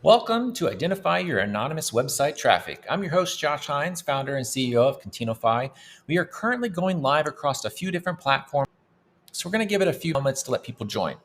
Welcome to Identify Your Anonymous Website Traffic. I'm your host, Josh Hines, founder and CEO of Contineofy. We are currently going live across a few different platforms, so we're going to give it a few moments to let people join.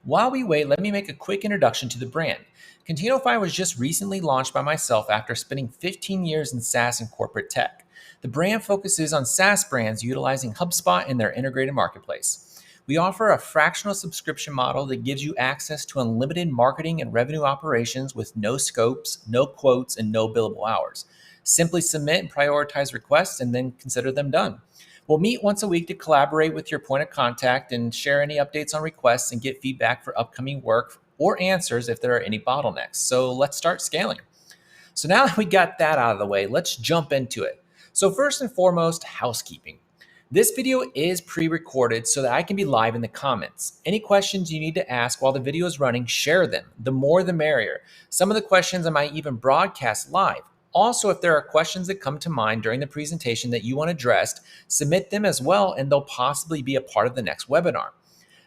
While we wait, let me make a quick introduction to the brand. Contineofy was just recently launched by myself after spending 15 years in SaaS and corporate tech. The brand focuses on SaaS brands utilizing HubSpot in their integrated marketplace. We offer a fractional subscription model that gives you access to unlimited marketing and revenue operations with no scopes, no quotes, and no billable hours. Simply submit and prioritize requests and then consider them done. We'll meet once a week to collaborate with your point of contact and share any updates on requests and get feedback for upcoming work or answers if there are any bottlenecks. So let's start scaling. So now that we got that out of the way, let's jump into it. So first and foremost, housekeeping. This video is pre-recorded so that I can be live in the comments. Any questions you need to ask while the video is running, share them. The more the merrier. Some of the questions I might even broadcast live. Also, if there are questions that come to mind during the presentation that you want addressed, submit them as well and they'll possibly be a part of the next webinar.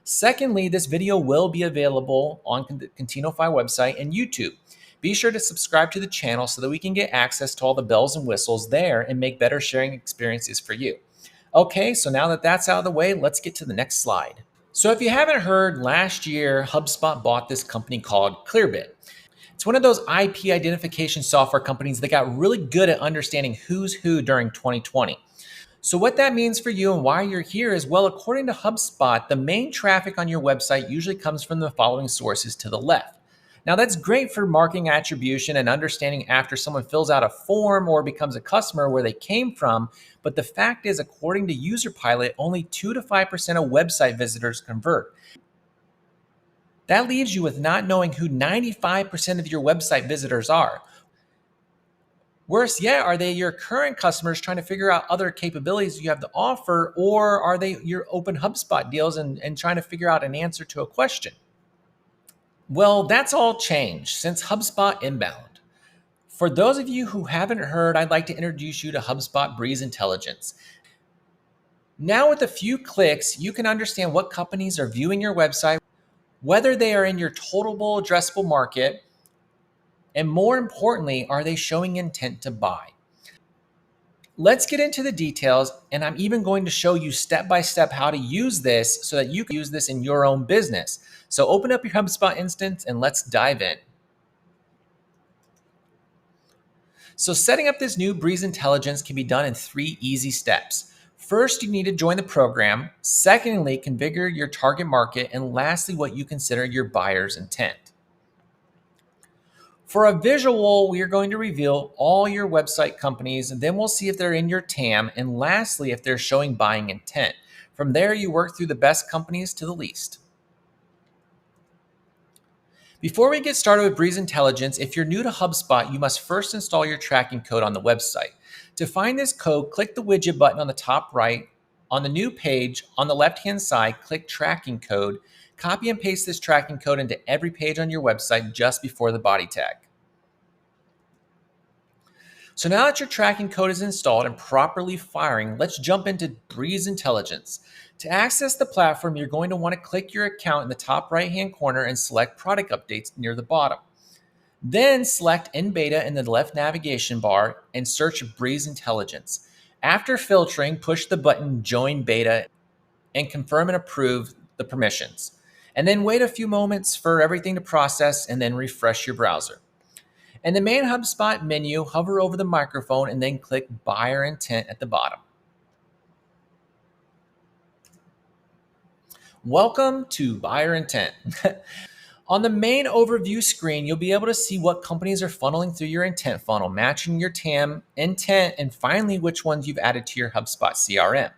Secondly, this video will be available on the Contineofy website and YouTube. Be sure to subscribe to the channel so that we can get access to all the bells and whistles there and make better sharing experiences for you. Okay, so now that that's out of the way, let's get to the next slide. So if you haven't heard, last year, HubSpot bought this company called ClearBit. It's one of those IP identification software companies that got really good at understanding who's who during 2020. So what that means for you and why you're here is, well, according to HubSpot, the main traffic on your website usually comes from the following sources to the left. Now, that's great for marketing attribution and understanding after someone fills out a form or becomes a customer where they came from. But the fact is, according to UserPilot, only 2 to 5% of website visitors convert. That leaves you with not knowing who 95% of your website visitors are. Worse yet, are they your current customers trying to figure out other capabilities you have to offer, or are they your open HubSpot deals and trying to figure out an answer to a question? Well, that's all changed since HubSpot Inbound. For those of you who haven't heard, I'd like to introduce you to HubSpot Breeze Intelligence. Now, with a few clicks, you can understand what companies are viewing your website, whether they are in your total addressable market, and more importantly, are they showing intent to buy? Let's get into the details, and I'm even going to show you step-by-step how to use this so that you can use this in your own business. So open up your HubSpot instance and let's dive in. So setting up this new Breeze Intelligence can be done in 3 easy steps. First, you need to join the program. Secondly, configure your target market. And lastly, what you consider your buyer's intent. For a visual, we are going to reveal all your website companies, and then we'll see if they're in your TAM, and lastly, if they're showing buying intent. From there, you work through the best companies to the least. Before we get started with Breeze Intelligence, if you're new to HubSpot, you must first install your tracking code on the website. To find this code, click the widget button on the top right. On the new page, on the left-hand side, click Tracking Code. Copy and paste this tracking code into every page on your website just before the body tag. So now that your tracking code is installed and properly firing, let's jump into Breeze Intelligence. To access the platform, you're going to want to click your account in the top right-hand corner and select Product Updates near the bottom. Then select In Beta in the left navigation bar and search Breeze Intelligence. After filtering, push the button Join Beta and confirm and approve the permissions. And then wait a few moments for everything to process and then refresh your browser. In the main HubSpot menu, hover over the microphone and then click Buyer Intent at the bottom. Welcome to Buyer Intent. On the main overview screen, you'll be able to see what companies are funneling through your intent funnel, matching your TAM, intent, and finally which ones you've added to your HubSpot CRM.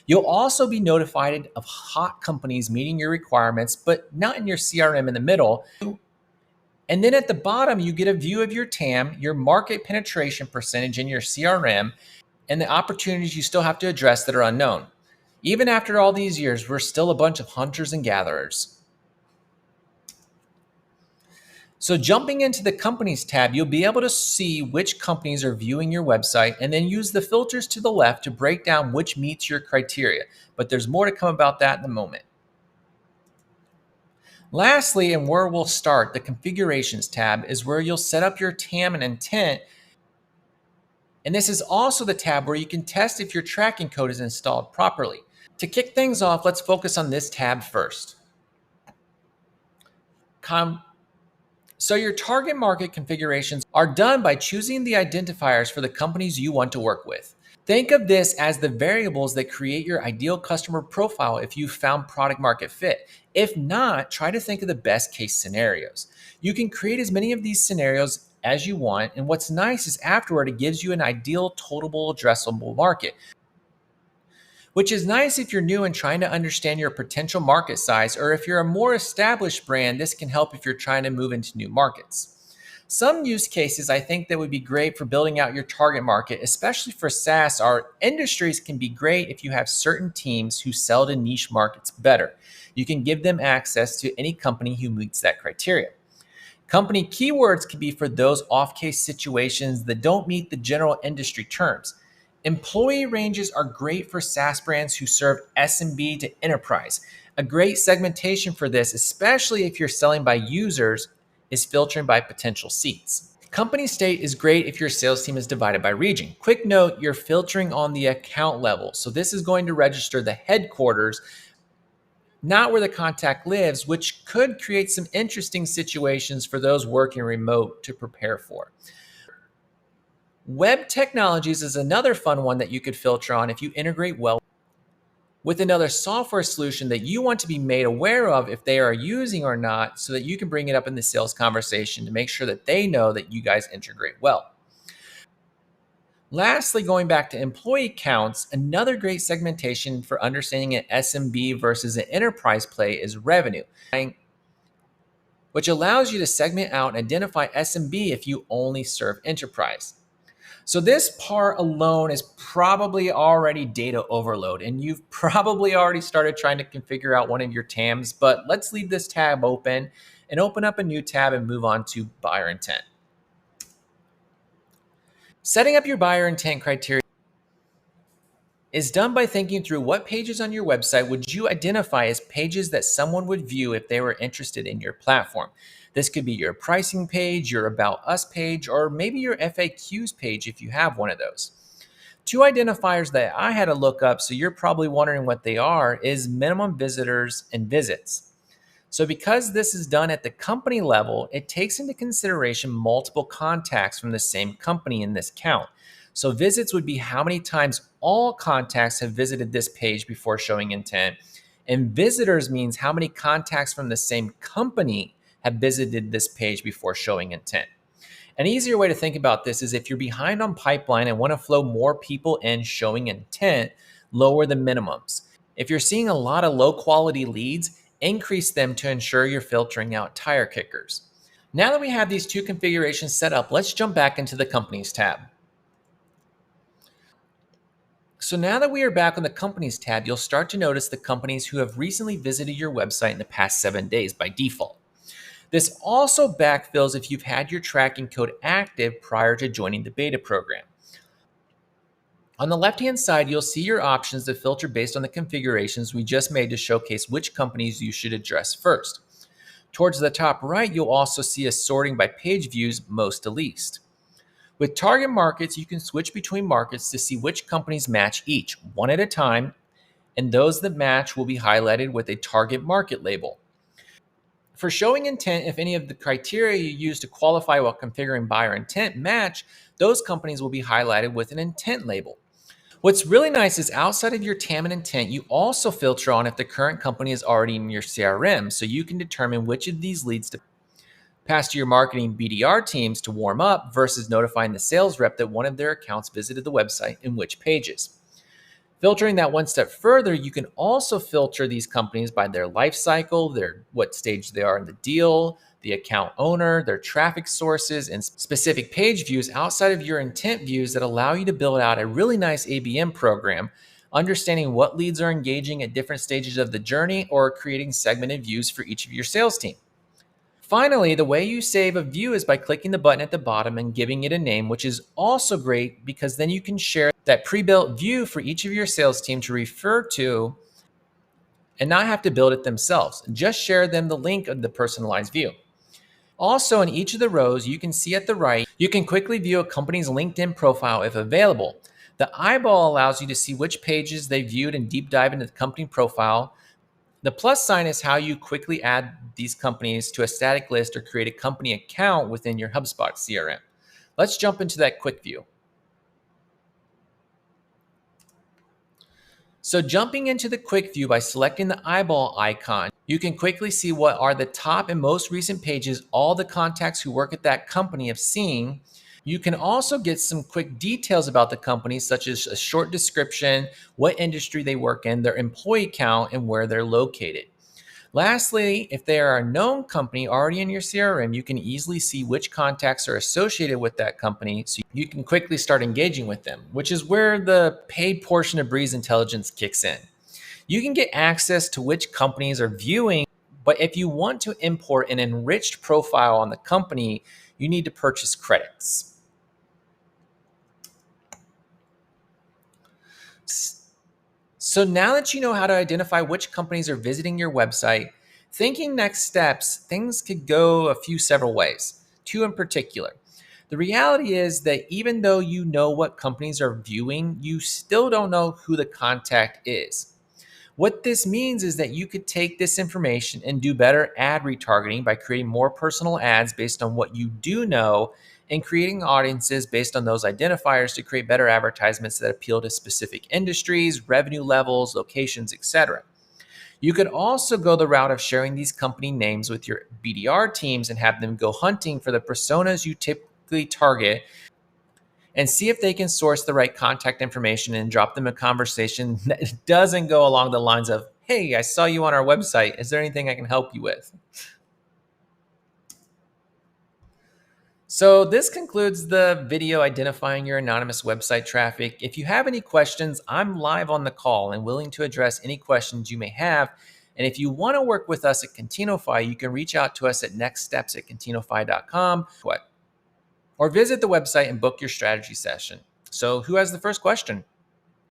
You'll also be notified of hot companies meeting your requirements, but not in your CRM in the middle. And then at the bottom, you get a view of your TAM, your market penetration percentage in your CRM, and the opportunities you still have to address that are unknown. Even after all these years, we're still a bunch of hunters and gatherers. So jumping into the Companies tab, you'll be able to see which companies are viewing your website and then use the filters to the left to break down which meets your criteria. But there's more to come about that in a moment. Lastly, and where we'll start, the configurations tab is where you'll set up your TAM and intent. And this is also the tab where you can test if your tracking code is installed properly. To kick things off, let's focus on this tab first. So your target market configurations are done by choosing the identifiers for the companies you want to work with. Think of this as the variables that create your ideal customer profile if you found product market fit. If not, try to think of the best case scenarios. You can create as many of these scenarios as you want, and what's nice is afterward it gives you an ideal total addressable market, which is nice if you're new and trying to understand your potential market size, or if you're a more established brand, this can help if you're trying to move into new markets. Some use cases I think that would be great for building out your target market, especially for SaaS, are industries can be great if you have certain teams who sell to niche markets better. You can give them access to any company who meets that criteria. Company keywords can be for those off-case situations that don't meet the general industry terms. Employee ranges are great for SaaS brands who serve SMB to enterprise. A great segmentation for this, especially if you're selling by users, is filtering by potential seats. Company state is great if your sales team is divided by region. Quick note, you're filtering on the account level. So this is going to register the headquarters, not where the contact lives, which could create some interesting situations for those working remote to prepare for. Web technologies is another fun one that you could filter on if you integrate well with another software solution that you want to be made aware of if they are using or not, so that you can bring it up in the sales conversation to make sure that they know that you guys integrate well. Lastly, going back to employee counts, another great segmentation for understanding an SMB versus an enterprise play is revenue, which allows you to segment out and identify SMB if you only serve enterprise. So this part alone is probably already data overload, and you've probably already started trying to configure out one of your TAMs, but let's leave this tab open and open up a new tab and move on to buyer intent. Setting up your buyer intent criteria is done by thinking through what pages on your website would you identify as pages that someone would view if they were interested in your platform. This could be your pricing page, your About Us page, or maybe your FAQs page if you have one of those. Two identifiers that I had to look up, so you're probably wondering what they are, is minimum visitors and visits. So because this is done at the company level, it takes into consideration multiple contacts from the same company in this count. So visits would be how many times all contacts have visited this page before showing intent. And visitors means how many contacts from the same company have visited this page before showing intent. An easier way to think about this is if you're behind on pipeline and want to flow more people in showing intent, lower the minimums. If you're seeing a lot of low quality leads, increase them to ensure you're filtering out tire kickers. Now that we have these two configurations set up, let's jump back into the companies tab. So now that we are back on the companies tab, you'll start to notice the companies who have recently visited your website in the past 7 days by default. This also backfills if you've had your tracking code active prior to joining the beta program. On the left-hand side, you'll see your options to filter based on the configurations we just made to showcase which companies you should address first. Towards the top right, you'll also see a sorting by page views, most to least. With target markets, you can switch between markets to see which companies match each, one at a time, and those that match will be highlighted with a target market label. For showing intent, if any of the criteria you use to qualify while configuring buyer intent match, those companies will be highlighted with an intent label. What's really nice is outside of your TAM and intent, you also filter on if the current company is already in your CRM, so you can determine which of these leads to pass to your marketing BDR teams to warm up versus notifying the sales rep that one of their accounts visited the website and which pages. Filtering that one step further, you can also filter these companies by their life cycle, what stage they are in the deal, the account owner, their traffic sources, and specific page views outside of your intent views that allow you to build out a really nice ABM program, understanding what leads are engaging at different stages of the journey or creating segmented views for each of your sales team. Finally, the way you save a view is by clicking the button at the bottom and giving it a name, which is also great because then you can share that pre-built view for each of your sales team to refer to and not have to build it themselves. Just share them the link of the personalized view. Also, in each of the rows, you can see at the right, you can quickly view a company's LinkedIn profile if available. The eyeball allows you to see which pages they viewed and deep dive into the company profile. The plus sign is how you quickly add these companies to a static list or create a company account within your HubSpot CRM. Let's jump into that quick view. So jumping into the quick view by selecting the eyeball icon, you can quickly see what are the top and most recent pages all the contacts who work at that company have seen. You can also get some quick details about the company, such as a short description, what industry they work in, their employee count, and where they're located. Lastly, if they are a known company already in your CRM, you can easily see which contacts are associated with that company so you can quickly start engaging with them, which is where the paid portion of Breeze Intelligence kicks in. You can get access to which companies are viewing, but if you want to import an enriched profile on the company, you need to purchase credits. So now that you know how to identify which companies are visiting your website, thinking next steps, things could go a few several ways. Two in particular. The reality is that even though you know what companies are viewing, you still don't know who the contact is. What this means is that you could take this information and do better ad retargeting by creating more personal ads based on what you do know and creating audiences based on those identifiers to create better advertisements that appeal to specific industries, revenue levels, locations, etc. You could also go the route of sharing these company names with your BDR teams and have them go hunting for the personas you typically target and see if they can source the right contact information and drop them a conversation that doesn't go along the lines of, "Hey, I saw you on our website. Is there anything I can help you with?" So this concludes the video identifying your anonymous website traffic. If you have any questions, I'm live on the call and willing to address any questions you may have. And if you want to work with us at Contineofy, you can reach out to us at nextsteps@contineofy.com or visit the website and book your strategy session. So who has the first question?